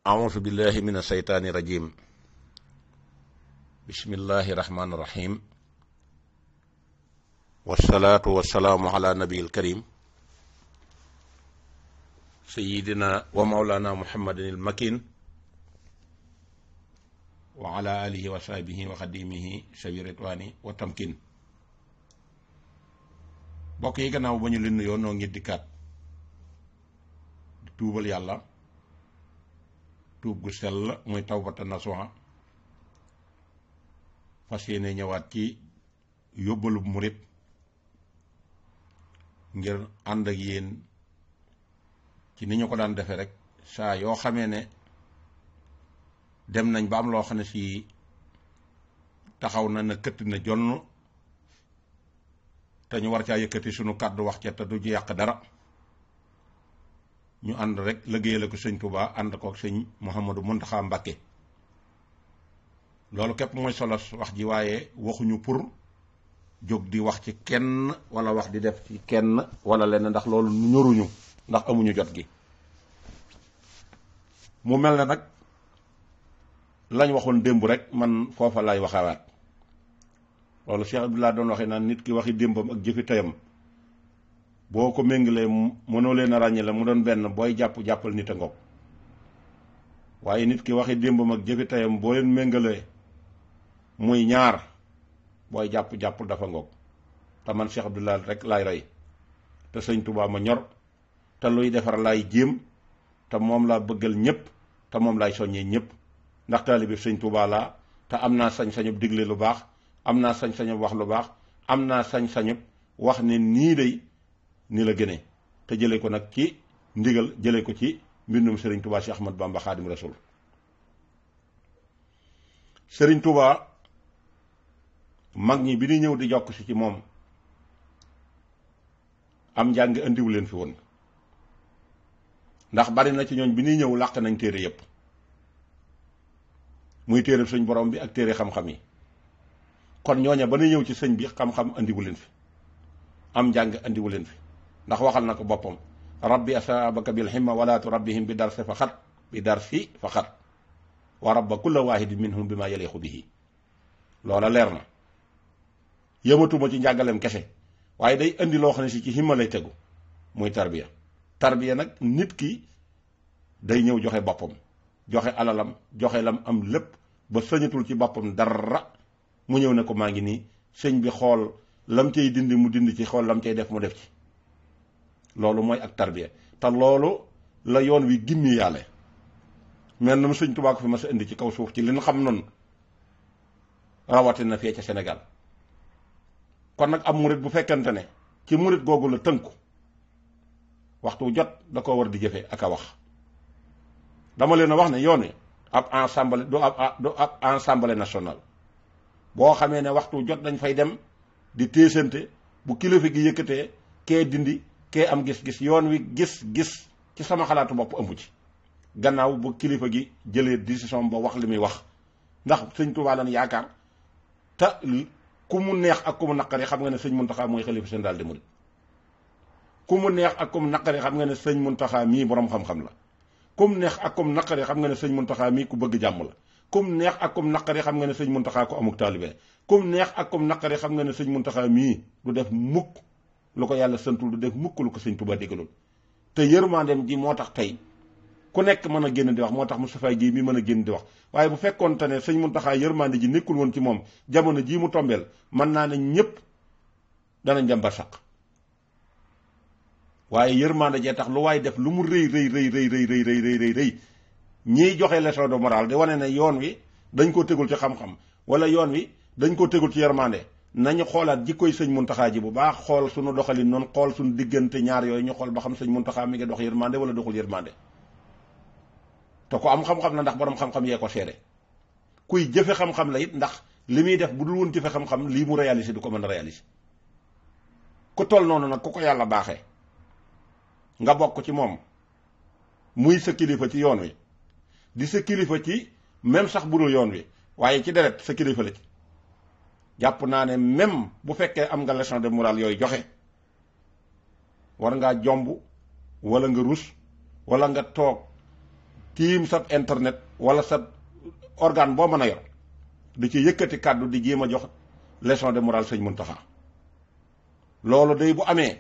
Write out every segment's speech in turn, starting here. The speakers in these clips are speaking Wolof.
أعوذ بالله من الشيطان الرجيم بسم الله الرحمن الرحيم والصلاة والسلام على نبي الكريم سيدنا ومولانا محمد المكين وعلى آله وصحبه وخديمه سبي رضواني وتمكين bokk yi gannaaw ba ñu leen nuyoo noo ngi dikkaat di tuubal yàlla tuub gu sell muy tawbata nasuha fas yéene ñëwaat ci yóbbalu murit ngir ànd ak yéen ci ni ñu ko daan defee rek saa yoo xamee ne dem nañ ba am loo xam ne si taxaw na këtt na jonn te ñu war caa yëkkati sunu kàddu wax ca te du ci yàq dara ñu ànd rek liggéeyale ko sëñ Touba ànd ko ak sëñ Mouhamadou Mountakha Mbacké loolu képp mooy solos wax ji waaye waxuñu pour jóg di wax ci kenn wala wax di def ci kenn wala lenn ndax loolu ñoruñu ndax amuñu jot gi mu mel ne nag lañ waxoon démb rek man foofa lay waxawaat loolu Cheikh Abdoulaye doon waxee naan nit ki waxi démbam ak jëfi tayam boo ko méngalee mënoo leen a ràññee mu doon benn booy jàppal nit a ngoog waaye nit ki waxi démbam ak jëfi tayam boo leen méngalee muy ñaar booy jàpp dafa ngoog te man Cheikh Abdoulaye rek laay rey te sëñ Touba ma ñor te luy defar laay jéem te moom laa bëggal ñëpp te moom laay soññee ñëpp ndax taalibe sëñ Touba laa te am naa sañ-sañub digle lu baax am naa sañ-sañub wax lu baax am naa sañ-sañub wax ne nii day ni la gënee te jëlee ko nag ci ndigal jëlee ko ci mbindum Serigne Touba Cheikh Ahmad Bamba Khadim Rasoul Serigne Touba mag ñi bi ñuy ñëw di jokk si ci moom am njàng indiwu leen fi woon ndax bari na ci ñooñ bi ñuy ñëw làq nañ téere yépp muy téere suñ borom bi ak téere xam-xam yi kon ñooña ba ñuy ñëw ci sëñ bi xam-xam indiwu leen fi am njàng indiwu leen fi ndax waxal na ko boppam rabbi asaabaka bil himma wala turabbihim bi darsi fa xat wa rabba kulla waahidin minhum bi ma yaliqu bihi loola leer na yëmatuma ci njàngaleem kese waaye day indi loo xam ne si ci himma lay tegu muy tarbiya nag nit ki day ñëw joxe boppam joxe alalam joxe lam am lépp ba sëñatul ci boppam dara mu ñëw ne ko maa ngi nii sëñ bi xool lam cay dindi mu dindi ci xool lam cay def mu def ci loolu mooy ak tarbiya te loolu la yoon wi gimmi yàlla mel na mu sëñ Tuubaa ko fi ma sa indi ci kaw suuf ci li ñu xam noonu rawatina fee ca Sénégal kon nag am murit bu fekkente ne ci murit googu la tënku waxtu jot da ko war di jëfe ak a wax dama leen a wax ne yoon wi ab ensemble du ab ensemble national boo xamee ne waxtu jot dañ fay dem di téesante bu kilifa gi yëkkatee kee dindi kee am gis-gis yoon wi gis-gis ci sama xalaatu bopp ëmb ci gannaaw bu kilifa gi jëlee décision ba wax li muy wax ndax sëñ Tuubaa lan yaakaar te ku mu neex ak ku mu naqari xam nga ne sëñ Muntaxa mooy xalifa général des mourides ku mu neex ak ku mu naqari xam nga ne sëñ Muntaxa mii borom xam-xam la ku mu neex ak ku mu naqari xam nga ne sëñ Muntaxa mii ku bëgg jàmm la kum neex ak kum naqari xam nga ne sëñ Muntaxa ko amuk taalibe kum neex ak kum naqari xam nga ne sëñ Muntaxa mii du def mukk lu ko yàlla santul du def mukk lu ko sëñ Tuubaa digaloon te yërmandeem ji moo tax tey ku nekk mën a génn di wax moo tax Moustapha Guèye mi mën a génn di wax waaye bu fekkoon te ne sëñ Muntaxa yërmande ji nekkul woon ci moom jamono jii mu tombeel mën naa ne ñëpp danañ dem barsàq waaye yërmande jee tax lu waay def lu mu rëy ñiy joxe leçon de morale di wane ne yoon wi dañ ko tegul ci xam-xam wala yoon wi dañ ko tegul ci yërmande nañu xoolaat jikkoy sëñ Muntaxa ji bu baax xool suñu doxalin noonu xool suñu diggante ñaar yooyu ñu xool ba xam sëñ Muntaxa mi ngi dox yërmande wala doxul yërmande te ko am xam-xam la ndax borom xam-xam yee ko seede kuy jëfe xam-xam la it ndax li muy def bu dul woon jëfe xam-xam lii mu réaliser du ko mën a réaliser ku toll noonu nag ku ko yàlla baaxee nga bokk ci moom muy sa kilifa ci yoon wi di sa kilifa ci même sax bu dul yoon wi waaye ci deret sa kilifa la ci jàpp naa ne même bu fekkee am nga leçon de morale yooyu joxe war ngaa jomb wala nga rus wala nga toog tiim sa internet wala sa organe boo mën a yor di ci yëkkati kàddu di jéem a jox leçon de morale sëñ Muntaxa loolu day bu amee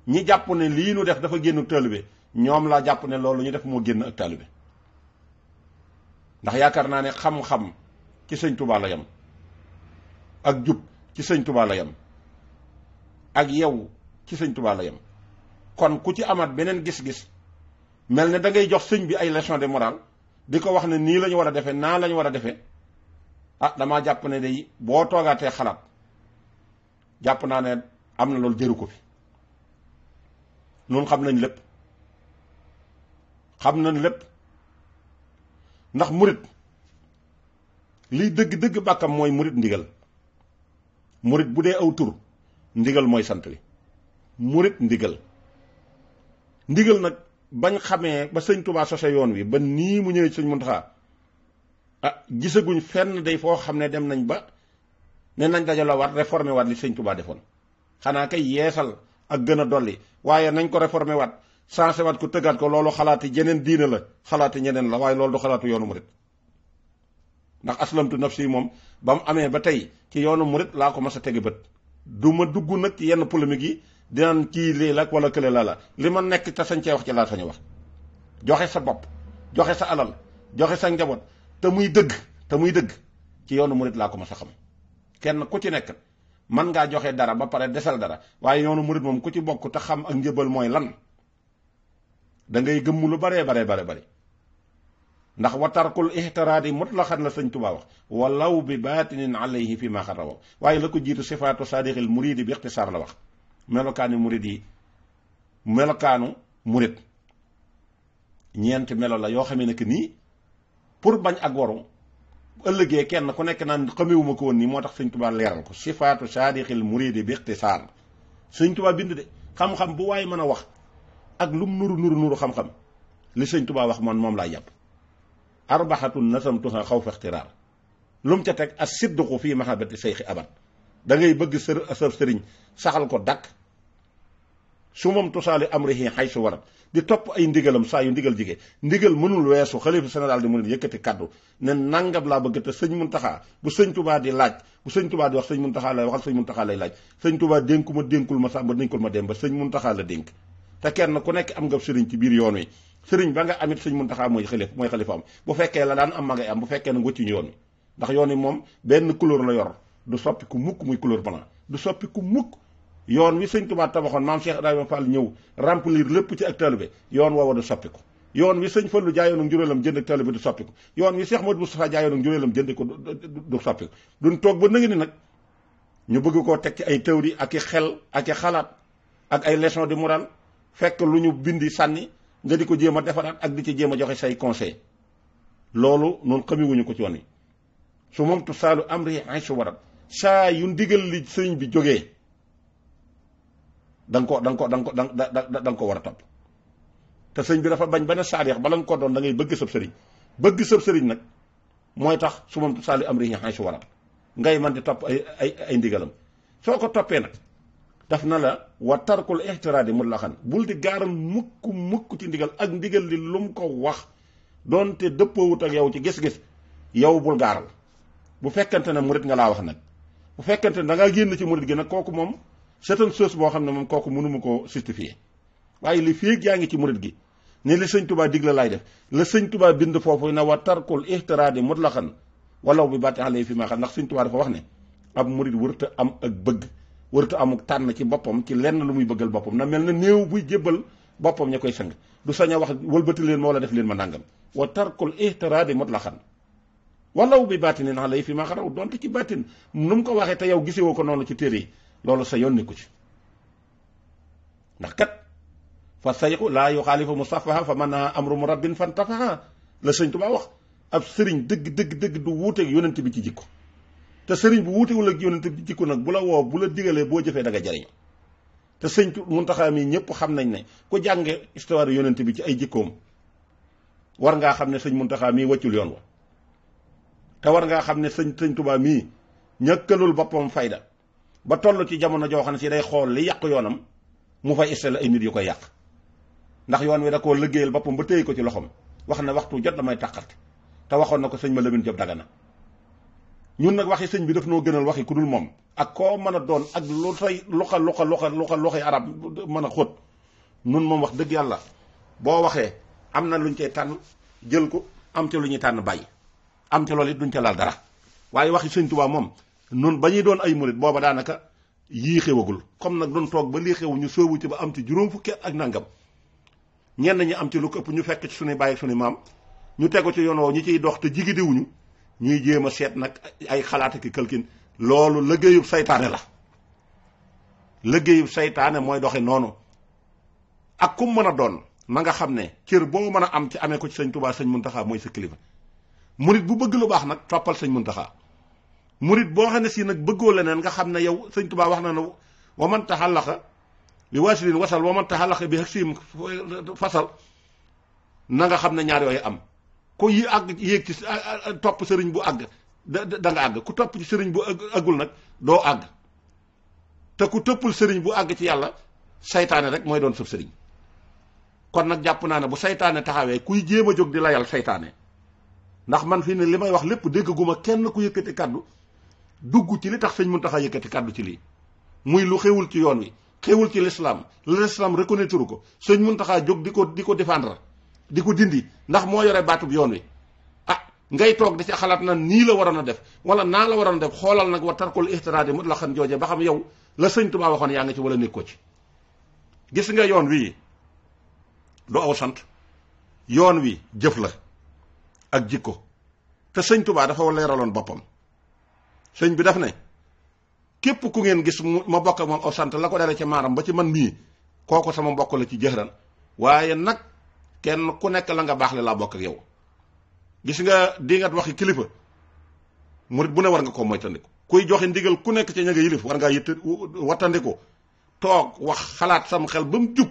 ñi jàpp ne lii nu def dafa génn taalibe ñoom laa jàpp ne loolu ñu def moo génn ak taalibe ndax yaakaar naa ne xam-xam ci sëñ Tuubaa la yam ak jub ci sëñ Tuubaa la yam ak yow ci sëñ Tuubaa la yam kon ku ci amaat beneen gis-gis mel ne da ngay jox sëñ bi ay leçon de morale di ko wax ne nii la ñu war a defee naa la ñu war a defee ah damaa jàpp ne day boo toogaatee xalaat jàpp naa ne am na loolu jëru ko fi nun xam nañ lépp ndax murit liy dëgg-dëgg bàkkam mooy murit ndigal murit bu dee aw tur ndigal mooy sant wi murit ndigal nag bañ xamee ba sëñ Tuubaa sose yoon wi ba nii mu ñëwee sëñ Muntaxa gisaguñ fenn day foo xam ne dem nañ ba ne nañ dajala waat réformé waat li sëñ Tuubaa defoon xanaa kay yeesal ak gën a dolli waaye nañ ko réformé waat sensé waat ko tëggaat ko loolu xalaati jeneen diine la xalaati ñeneen la waaye loolu du xalaatu yoonu murit ndax aslamtu nafsi moom ba mu amee ba tey ci yoonu murit laa ko mas a tegi bët du ma dugg nag ci yenn polémique yi dinaan kii lii la wala kële la li ma nekk te sañ cee wax ci laa sañu wax joxe sa bopp joxe sa alal joxe sa njaboot te muy dëgg ci yoonu murit laa ko mas a xam kenn ku ci nekk man ngaa joxe dara ba pare desal dara waaye yoonu murit moom ku ci bokk te xam ak njëbal mooy lan da ngay gëmm lu bare ndax wa tarkul ihtiraadi mutlaqan la sëñ Tuubaa wax walaw bi baatinin alayhi fi ma xarawa waaye la ko jiitu sifaatu saadixil muridi bi ixtisaar la wax melokaanu murid ñeenti melo la yoo xamee ne que nii pour bañ ak waru ëllëgee kenn ku nekk naan xamewuma ko woon nii moo tax sëñ Tuubaa leeral ko sifaatu saadixil muridi bi ixtisaar sëñ Tuubaa bind de xam-xam bu waaye mën a wax ak lum nuru xam-xam li sëñ Tuubaa wax man moom laa jàpp arbaxatun nasamtuha xaw fa ixtiraar lu mu ca teg as sidduqu fii mahabati seyxi abad da ngay bëgg sa sëriñ saxal ko dakk su moom tusaali amrihi xay su warat di topp ay ndigalam saa yu ndigal jigee ndigal mënul weesu xalifa général di mu ne yëkkati kaddu ne nangam laa bëgg te sëñ Muntaxa bu sëñ Tuubaa di laaj bu sëñ Tuubaa di wax sëñ Muntaxa lay waxal sëñ Muntaxa lay laaj sëñ Tuubaa dénkuma dénkul ma sàmba dénkul ma dem ba sëñ Muntaxa la dénk te kenn ku nekk am nga sëriñ ci biir yoon wi sëriñ ba nga amit sëñ Muntaxa mooy xalifa am bu fekkee la daan am ma ngay am bu fekkee na wëccuñu yoon wi ndax yoon wi moom benn couleur la yor du soppi ku mukk muy couleur blanc du soppi ku mukk yoon wi sëñ Tuubaa tabaxoon maam Cheikh Ibrahima Fall ñëw remplir lépp ci ak taalibe yoon woowa du soppi ko yoon wi sëñ Fallu jaayoon ak njuréelam jënd ak taalibe du soppi ko yoon wi Cheikh Modou Moustapha jaayoon ak njuréelam jënd ko du soppi ko duñ toog ba nëgë ni nag ñu bëgg koo teg ci ay théorie ak i xel ak i xalaat ak ay leçon de morale fekk lu ñu bindi sànni nga di ko jéem a defaraat ak di ci jéem a joxe say conseil loolu noonu xamiwuñu ko ci yoon wi su moom tu saalu amri ay su warat saa yu ndigal li sëriñ bi jógee da nga ko war a topp te sëñ bi dafa bañ ba ne saadix bala nga ko doon da ngay bëgg sëb sëriñ nag mooy tax su moom tu saalu amri ay su warat ngay man di topp ay ndigalam soo ko toppee nag daf na la wa tarkul ixtiraadi mutlaqan bul di gaaral mukk ci ndigal ak ndigal li lu mu ko wax doonte dëppoowut ak yow ci gis-gis yow bul gaaral bu fekkente ne murit nga laa wax nag bu fekkente ne da ngaa génn ci murit gi nag kooku moom c'est une chose boo xam ne moom kooku mënuma ko justifier waaye li féeg yaa ngi ci murit gi ne li sëñ Tuubaa digle laay def la sëñ Tuubaa bind foofu na wa tarkul ixtiraadi mutlaqan walaw bi baati alayhi fi ma xam ndax sëñ Tuubaa dafa wax ne ab murit wërta am ak bëgg wërta amuk tànn ci boppam ci lenn lu muy bëggal boppam na mel na néew buy jébbal boppam ña koy sang du sañ a wax wëlbati leen ma wala def leen ma nàngam wa tarkul ixtiraadi mutlaqan walaw bi baatinin alayhi fi ma xaraw donte ci baatin nu mu ko waxee te yow gisewoo ko noonu ci téere yi loolu sa yoon nekku ci ndax kat fa sayxu laa yuxaalifu mustafaha fa man amru murabbin fantafaha la sëñ Tuubaa wax ab sëriñ dëgg du wuuteeg yonent bi ci jikko te sëriñ bu wuutewul ak yonent bi ci jikko nag bu la woo bu la digalee boo jëfee da nga jariñu te sëñ Muntaxa mi ñëpp xam nañ ne ku jànge histoire yonent bi ci ay jikkoom war ngaa xam ne sëñ Muntaxa mii wàccul yoon wa te war ngaa xam ne sëñ Tuubaa mii ñàkkalul boppam fayda ba toll ci jamono joo xam ne si day xool li yàq yoonam mu fay installé ay nit yu koy yàq ndax yoon wi da koo liggéeyal boppam ba téye ko ci loxoom wax na waxtu jot damay tàqarte te waxoon na ko sëñ ma Lamine Diop Dagana ñun nag waxi sëñ bi daf noo gënal waxi ku dul moom ak koo mën a doon ak lu say loxo arab mën a xóot nun moom wax dëgg yàlla boo waxee am na luñ cay tànn jël ko am ca lu ñuy tànn bàyyi am ca loolu it duñ ca laal dara waaye waxi sëñ Tuubaa moom nun ba ñuy doon ay murit booba daanaka yii xewagul comme nag doon toog ba lii xewu ñu soobu ci ba am ci juróom fukki ak nangam ñenn ñi am ci lu ko ëpp ñu fekk ci suñuy bàyyi suñu maam ñu tegu ci yoon woowu ñi ciy dox te jigidewuñu ñuy jéem a seet nag ay xalaat ak këlkin loolu liggéeyub saytaane la liggéeyub saytaane mooy doxe noonu ak kum mën a doon na nga xam ne cër boo mën a am ci amee ko ci sëñ Tuubaa sëñ Muntaxaa mooy sa kilifa murit bu bëgg lu baax nag toppal sëñ Muntaxaa murit boo xam ne si nag bëggoo leneen nga xam ne yow sëñ Tuubaa wax na ne wa man taxallaqa bi waasilin wasal wa man taxallaqa bi hasiim fasal na nga xam ne ñaar yooyu am ku yi àgg yéeg ci topp sëriñ bu àgg da nga àgg ku topp ci sëriñ bu àggul nag doo àgg te ku toppul sëriñ bu àgg ci yàlla saytaane rek mooy doon sab sëriñ kon nag jàpp naa ne bu saytaane taxawee kuy jéem a jóg di layal saytaane ndax man fii ne li may wax lépp dégguma kenn ku yëkkati kaddu dugg ci li tax sëñ Muntaxa yëkkati kaddu ci lii muy lu xewul ci yoon wi xewul ci l'islam reconnaître ko sëñ Muntaxa jóg di ko défendre di ko dindi ndax moo yore baatub yoon wi ah ngay toog di ci xalaat na nii la waroon a def wala naa la waroon a def xoolal nag wa tarkul ixtiraadi mut la xan jooje ba xam yow la sëñ Tuubaa waxoon yaa nga ci wala nekkoo ci gis nga yoon wi du aw sant yoon wi jëf la ak jikko te sëñ Tuubaa dafa leeraloon boppam sëñ bi daf ne képp ku ngeen gis ma bokk ak moom aw sant la ko dale ci maaram ba ci man mii kooku sama mbokk la ci jëxëran waaye nag kenn ku nekk la nga baax le laa bokk ak yow gis nga di nga waxi kilifa murit bu ne war nga ko moytandiku kuy joxe ndigal ku nekk ci ña nga yilif war ngaa yitt wattandiku toog wax xalaat sam xel ba mu jub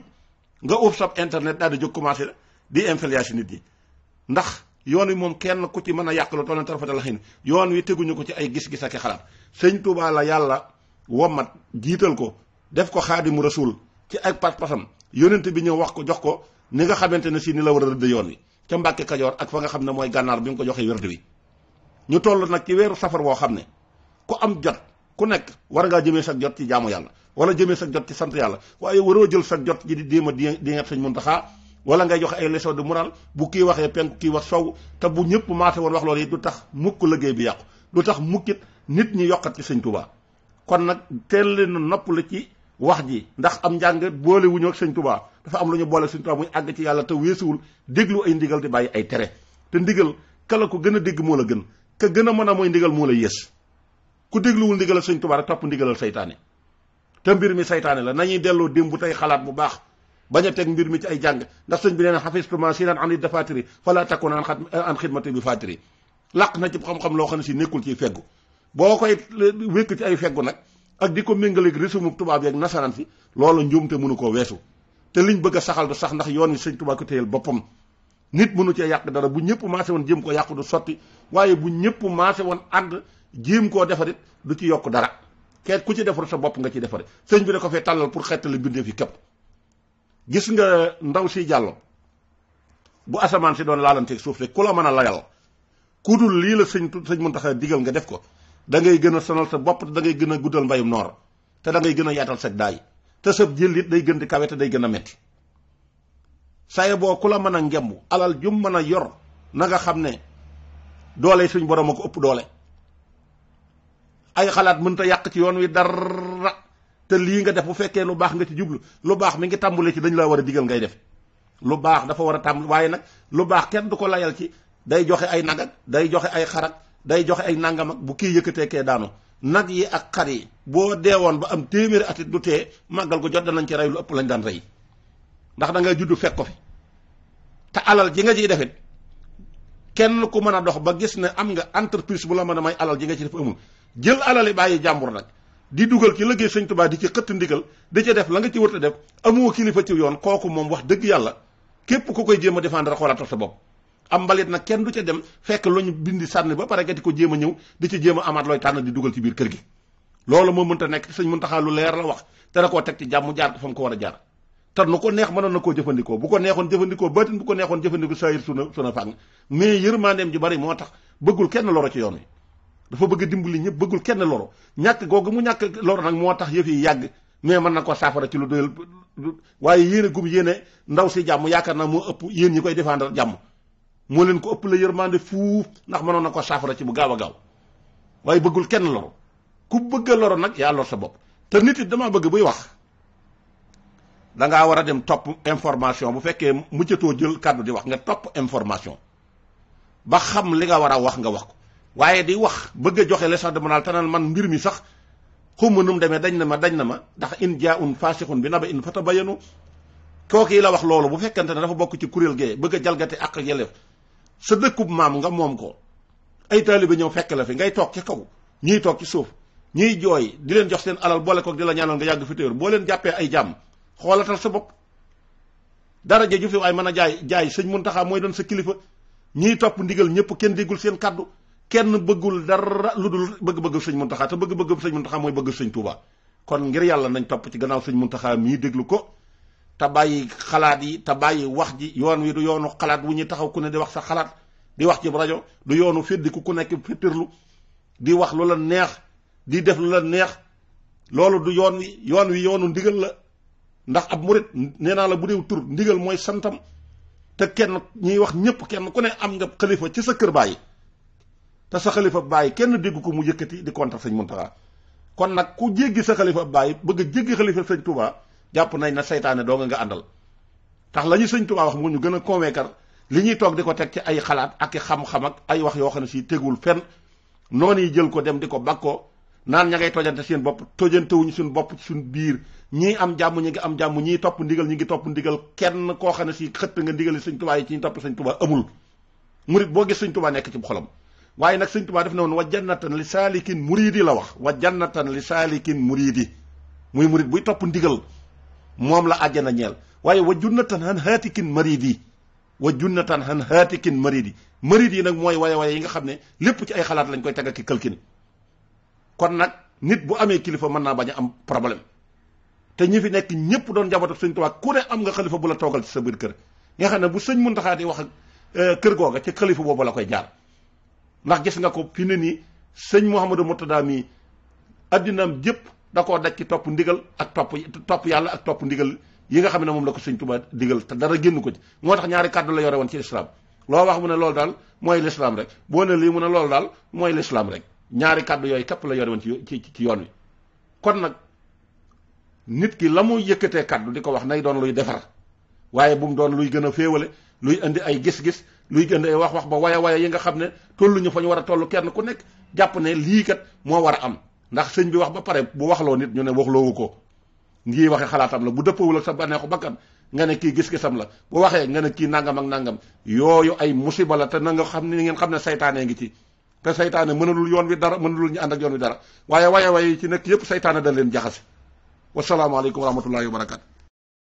nga uuf sab internet daal di jóg commencé di influence nit ñi ndax yoon wi moom kenn ku ci mën a yàq lu toll tarafata la xin yoon wi teguñu ko ci ay gis-gis ak xalaat sëñ Tuubaa la yàlla wommat jiital ko def ko xaadimu rasul ci ay pas-pasam yonent bi ñëw wax ko jox ko ni nga xamante ne si ni la war a rëdd yoon wi ca Mbàkke Kajoor ak fa nga xam ne mooy gànnaar bi nga ko joxee wérd wi ñu toll nag ci weeru safar woo xam ne ku am jot ku nekk war ngaa jëmee sa jot ci jaamu yàlla wala jëmee sa jot ci sant yàlla waaye waroo jël sa jot ji di déema di nga sëñ Muntaxa wala ngay joxe ay leçon de morale bu kii waxee penku kii wax sow te bu ñëpp maase woon wax loolu it du tax mukk liggéey bi yàqu du tax mukkit nit ñi yokkat ci sëñ Tuubaa kon nag teel leen nopp la ci wax ji ndax am njàng boole wuñu ak sëñ Tuubaa dafa am lu ñu boole sëñ Tuubaa muy àgg ci yàlla te weesuwul déglu ay ndigal di bàyyi ay tere te ndigal kala ko gën a dégg moo la gën ka gën a mën a mooy ndigal moo la yées ku dégluwul ndigalal sëñ Tuubaa rek topp ndigalal saytaane te mbir mi saytaane la nañuy delloo démb bu tey xalaat bu baax bañ a teg mbir mi ci ay jàng ndax sëñ bi nee na xafistuma sinan an dafatiri fala takun an xidmati bi fatiri làq na ci xam-xam loo xam ne si nekkul ciy feggu boo koy wékk ci ay feggu nag ak di ko méngaleeg résumé tubaab yeeg nasaraan si loolu njuumte mënu koo weesu te liñ bëgg a saxal du sax ndax yoon wi sëñ Tuubaa ko téyel boppam nit mënu cee yàq dara bu ñëpp maase woon jéem ko yàq du sotti waaye bu ñëpp maase woon ànd jéem koo defarit du ci yokk dara kenn ku ci defar sa bopp nga ci defare sëñ bi da ko fee tàllal pour xettali bindee fi képp gis nga ndaw si jàllo bu asamaan si doon laalanteeg suuf rek ku la mën a layal ku dul lii la sëñ Muntaxa digal nga def ko da ngay gën a sonal sa bopp te da ngay gën a guddal mbayum noor te da ngay gën a yaatal sag daay te sab jël it day gën di kawe te day gën a metti saye boo ku la mën a ngemb alal jum mën a yor na nga xam ne doole suñ borom a ko ëpp doole ay xalaat mënta yàq ci yoon wi dara te lii nga def bu fekkee lu baax nga ci jublu lu baax mi ngi tàmbule ci dañ la war a digal ngay def lu baax dafa war a tàmbul waaye nag lu baax kenn du ko layal ci day joxe ay nagak day joxe ay xarak day joxe ay nangam ak bu kii yëkkatee kee daanu nag yi ak xar yi boo deewoon ba am téeméeri atit du tee màggal ko jot danañ ci rey lu ëpp lañ daan rey ndax da ngay juddu fekk ko fi te alal ji nga ciy defit kenn ku mën a dox ba gis ne am nga entreprise bu la mën a may alal ji nga ci def amul jël alali bàyyi jàmbur nag di dugal ci liggéey sëñ Tuubaa di ci xëtt ndigal di ca def la nga ci wërta def amoo kilifa ci yoon kooku moom wax dëgg yàlla képp ku koy jéem a défendre xoolaatal sa bopp am mbalit nag kenn du ca dem fekk lu ñu bindi sànni ba pare nga di ko jéem a ñëw di ci jéem a amaat looy tànn di dugal ci biir kër gi loolu moo mënta nekk sëñ Muntaxa lu leer la wax te da koo teg ci jàmm jaar ko fa mu ko war a jaar te nu ko neex mënoon na koo jëfandikoo, bu ko neexoon jëfandikoo baatin, bu ko neexoon jëfandikoo saayir suna fàng, mais yërmandeem ji bari moo tax bëggul kenn loro ci yoon wi. dafa bëgg dimbali ñëpp, bëggul kenn loro. ñàkk googu mu ñàkk loro nag moo tax yëf yi yàgg, mais mën na ko saafara ci lu doyal. waaye yéene gum yéene ndaw si jàmm yaakaar naa moo ëpp yéen ñi koy défendre jàmm, moo leen ko ëpp la yërmande fuuf, ndax mënoon na ko saafara ci bu gaaw a gaaw. waaye bëggul kenn loro. ku bëgg a loro nag yaa lor sa bopp. te nit it damaa bëgg buy wax dangaa war a dem topp information. bu fekkee muccatoo jël kàddu di wax nga topp information ba xam li nga war a wax nga wax ko. waaye di wax bëgg a joxe leçon de morale te naan man mbir mi sax xuma nu mu demee dañ na ma ndax in jaa un faasixun bi naba in fatabayanu. kooku yi la wax loolu bu fekkente ne dafa bokk ci kuréel gee bëgg a jalgati ak yelleef sa dëkkub maam nga moom ko, ay taalibe ñëw fekk la fi ngay toog ci kaw ñiy toog ci suuf, ñiy jooy di leen jox seen alal boole koog di la ñaanal nga yàgg fi téwér. boo leen jàppee ay jàmm xoolatal sa bopp. daraja ju fi waaye mën a jaay sëñ Muntaxa mooy doon sa kilifa. ñiy topp ndigal ñëpp kenn déggul seen kaddu, kenn bëggul dara lu dul bëgg-bëgg sëñ Muntaxa, te bëgg-bëgg sëñ Muntaxa mooy bëgg sëñ Tuuba. kon ngir yàlla nañ topp ci gannaaw sëñ Muntaxa mii déglu ko, te bàyyi xalaat yi, te bàyyi wax ji. yoon wi du yoonu xalaat wu ñuy taxaw ku ne di wax sa xalaat di wax ci rajo, du yoonu féddiku ku nekk féttirlu di wax lu la neex, di def lu la neex. loolu du yoon wi. yoon wi yoonu ndigal la, ndax ab murit nee naa la bu dee tur ndigal mooy santam. te kenn ñuy wax ñëpp kenn ku ne am nga xalifa ci sa kër bàyyi, te sa xalifa bàyyi kenn dégg ko mu yëkkati di contre sëñ Muntaxa. kon nag ku jéggi sa xalifa bàyyi bëgg a jéggi xalifa sëñ Touba jàpp nañ na saytaane doo nga àndal. tax la ñu sëñ Touba wax mu ñu gën a convaincre li ñuy toog di ko teg ci ay xalaat ak i xam-xam ak ay wax yoo xam ne si tegul fenn, noonu yi jël ko dem di ko bakkoo naan ña ngay tojante seen bopp. tojantewuñu suñu bopp ci suñu biir. ñii am jàmm ñi ngi am jàmm, ñii topp ndigal ñi ngi topp ndigal. kenn koo xam ne si xëtt nga ndigali sëñ Touba yi ci ñu topp sëñ Touba amul. murit boo gis sëñ Touba nekk ci xolam. waaye nag sëñ Touba def na woon wa jannatan li saalikin muridi la wax. wa jannatan li saalikin muridi muy murit buy topp ndigal moom la àjjana ñeel. waaye wa junnatan han haatikin maridi. wa junnatan han haatikin maridi. maridi yi nag mooy waye yi nga xam ne lépp ci ay xalaat lañ koy teg ak këlkin. kon nag nit bu amee kilifa mën naa bañ a am problème. te ñi fi nekk ñëpp doon njabootu sëñ Tuubaa ku ne am nga xalifa bu la toogal ci sa biir kër, nga xam ne bu sëñ Muntaxaa di wax ak kër googa ci xalifa boobu la koy jaar. ndax gis nga ko fi ne nii sëñ Mouhamadou Mourtada mii addinaam jëpp da koo daj ci topp ndigal ak topp yàlla ak topp ndigal yi nga xam ne moom la ko sëñ Tuubaa digal, te dara génn ko ci. moo tax ñaari kàddu la yore woon ci lislaam. loo wax mu ne loolu daal mooy lislaam rek, boo ne lii mu ne loolu daal mooy lislaam rek. ñaari kàddu yooyu képp la yore woon ci yoon wi. kon nag nit ki la muy yëkkatee kàddu di ko wax nay doon luy defar, waaye bu mu doon luy gën a féewale, luy indi ay gis-gis, luy indi ay wax ba waya yi nga xam ne tolluñu fa ñu war a toll. kenn ku nekk jàpp ne lii kat moo war a am, ndax sëñ bi wax ba pare bu waxloo nit ñu ne waxloowu ko. ngii waxe xalaatam la, bu dëppawul ak sa bànneexu bakkan nga ne kii gis-gisam la, bu waxee nga ne kii nangam ak nangam. yooyu ay musiba la, te na nga xam ne ngeen xam ne saytaanee ngi ci. te saytaane mënalul yoon wi dara, mënalul ñu ànd ak yoon wi dara. waaye waye yi ci nekk yëpp saytaane da leen jaxase. wasalaamaaleykum wa rahmatullahi wa barakaatu.